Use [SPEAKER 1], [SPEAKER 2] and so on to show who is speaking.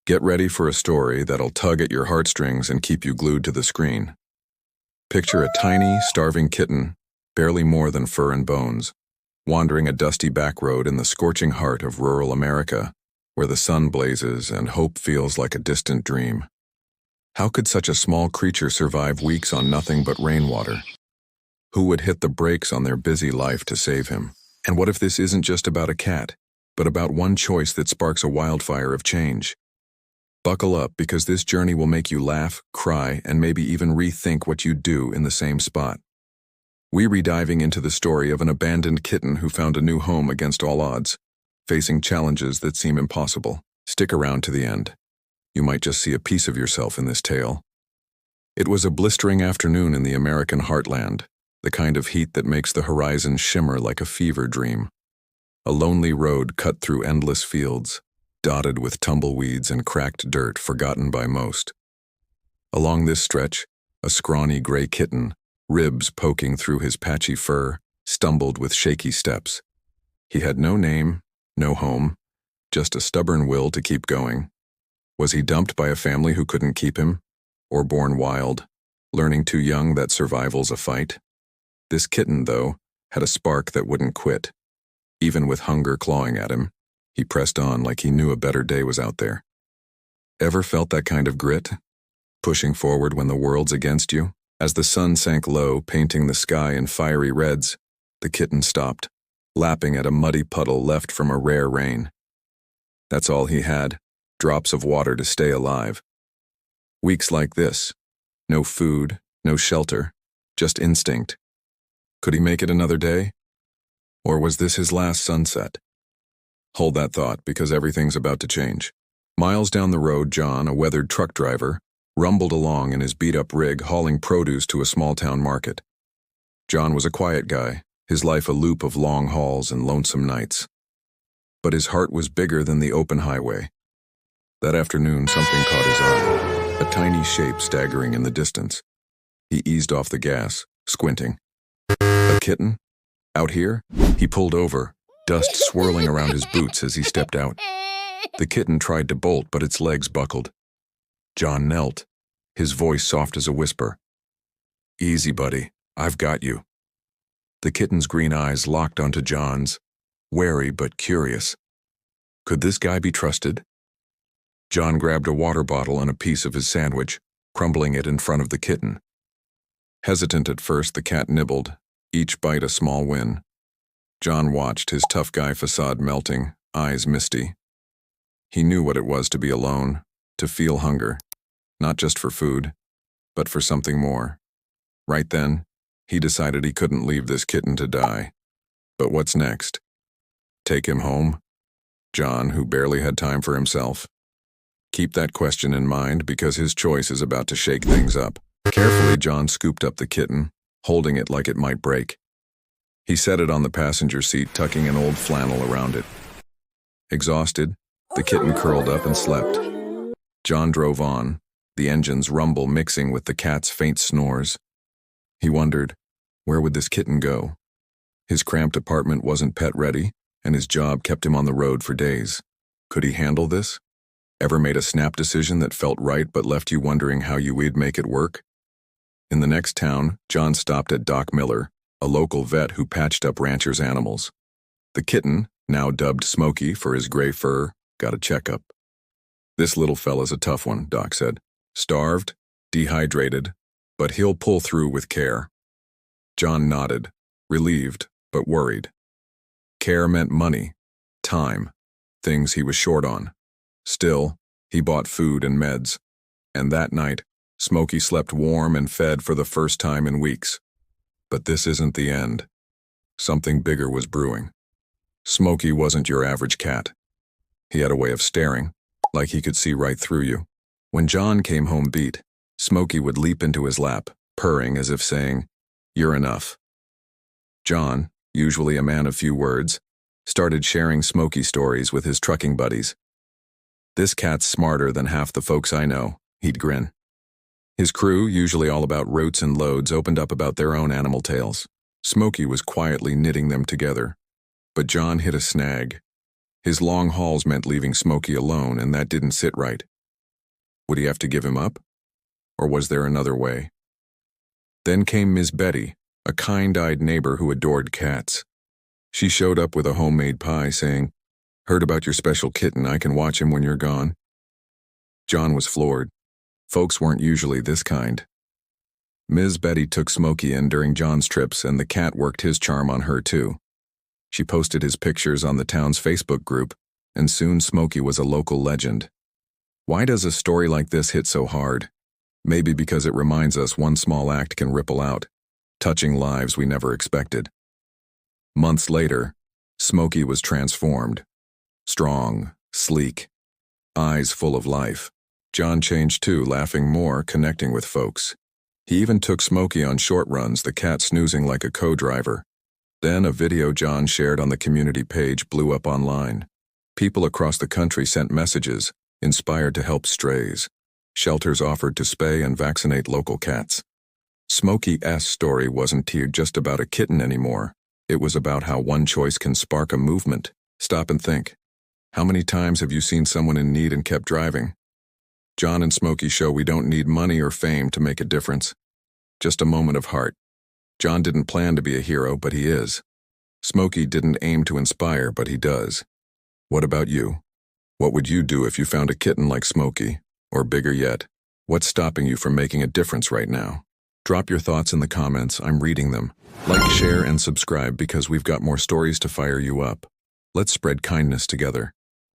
[SPEAKER 1] Get ready for a story that'll tug at your heartstrings and keep you glued to the screen. Picture a tiny, starving kitten, barely more than fur and bones, wandering a dusty back road in the scorching heart of rural America, where the sun blazes and hope feels like a distant dream. How could such a small creature survive weeks on nothing but rainwater? Who would hit the brakes on their busy life to save him? And what if this isn't just about a cat, but about one choice that sparks a wildfire of change? Buckle up, because this journey will make you laugh, cry, and maybe even rethink what you'd do in the same spot. We're rediving into the story of an abandoned kitten who found a new home against all odds, facing challenges that seem impossible. Stick around to the end. You might just see a piece of yourself in this tale. It was a blistering afternoon in the American heartland, the kind of heat that makes the horizon shimmer like a fever dream. A lonely road cut through endless fields, dotted with tumbleweeds and cracked dirt forgotten by most. Along this stretch, a scrawny gray kitten, ribs poking through his patchy fur, stumbled with shaky steps. He had no name, no home, just a stubborn will to keep going. Was he dumped by a family who couldn't keep him? Or born wild, learning too young that survival's a fight? This kitten, though, had a spark that wouldn't quit. Even with hunger clawing at him, he pressed on like he knew a better day was out there. Ever felt that kind of grit? Pushing forward when the world's against you? As the sun sank low, painting the sky in fiery reds, the kitten stopped, lapping at a muddy puddle left from a rare rain. That's all he had, drops of water to stay alive. Weeks like this, no food, no shelter, just instinct. Could he make it another day? Or was this his last sunset? Hold that thought, because everything's about to change. Miles down the road, John, a weathered truck driver, rumbled along in his beat-up rig hauling produce to a small-town market. John was a quiet guy, his life a loop of long hauls and lonesome nights. But his heart was bigger than the open highway. That afternoon, something caught his eye, a tiny shape staggering in the distance. He eased off the gas, squinting. A kitten? Out here? He pulled over, dust swirling around his boots as he stepped out. The kitten tried to bolt, but its legs buckled. John knelt, his voice soft as a whisper. "Easy, buddy. I've got you." The kitten's green eyes locked onto John's, wary but curious. Could this guy be trusted? John grabbed a water bottle and a piece of his sandwich, crumbling it in front of the kitten. Hesitant at first, the cat nibbled, each bite a small win. John watched, his tough guy facade melting, eyes misty. He knew what it was to be alone, to feel hunger, not just for food, but for something more. Right then, he decided he couldn't leave this kitten to die. But what's next? Take him home? John, who barely had time for himself. Keep that question in mind, because his choice is about to shake things up. Carefully, John scooped up the kitten, holding it like it might break. He set it on the passenger seat, tucking an old flannel around it. Exhausted, the kitten curled up and slept. John drove on, the engine's rumble mixing with the cat's faint snores. He wondered, where would this kitten go? His cramped apartment wasn't pet-ready, and his job kept him on the road for days. Could he handle this? Ever made a snap decision that felt right but left you wondering how you'd make it work? In the next town, John stopped at Doc Miller, a local vet who patched up ranchers' animals. The kitten, now dubbed Smokey for his gray fur, got a checkup. "This little fella's a tough one," Doc said. "Starved, dehydrated, but he'll pull through with care." John nodded, relieved but worried. Care meant money, time, things he was short on. Still, he bought food and meds, and that night, Smokey slept warm and fed for the first time in weeks. But this isn't the end. Something bigger was brewing. Smokey wasn't your average cat. He had a way of staring, like he could see right through you. When John came home beat, Smokey would leap into his lap, purring as if saying, "You're enough." John, usually a man of few words, started sharing Smokey stories with his trucking buddies. "This cat's smarter than half the folks I know," he'd grin. His crew, usually all about routes and loads, opened up about their own animal tales. Smokey was quietly knitting them together. But John hit a snag. His long hauls meant leaving Smokey alone, and that didn't sit right. Would he have to give him up? Or was there another way? Then came Ms. Betty, a kind-eyed neighbor who adored cats. She showed up with a homemade pie saying, "Heard about your special kitten, I can watch him when you're gone." John was floored. Folks weren't usually this kind. Ms. Betty took Smokey in during John's trips, and the cat worked his charm on her too. She posted his pictures on the town's Facebook group, and soon Smokey was a local legend. Why does a story like this hit so hard? Maybe because it reminds us one small act can ripple out, touching lives we never expected. Months later, Smokey was transformed. Strong, sleek, eyes full of life. John changed too, laughing more, connecting with folks. He even took Smokey on short runs, the cat snoozing like a co-driver. Then a video John shared on the community page blew up online. People across the country sent messages, inspired to help strays. Shelters offered to spay and vaccinate local cats. Smokey's story wasn't just about a kitten anymore. It was about how one choice can spark a movement. Stop and think. How many times have you seen someone in need and kept driving? John and Smokey show we don't need money or fame to make a difference. Just a moment of heart. John didn't plan to be a hero, but he is. Smokey didn't aim to inspire, but he does. What about you? What would you do if you found a kitten like Smokey? Or bigger yet, what's stopping you from making a difference right now? Drop your thoughts in the comments, I'm reading them. Like, share, and subscribe because we've got more stories to fire you up. Let's spread kindness together.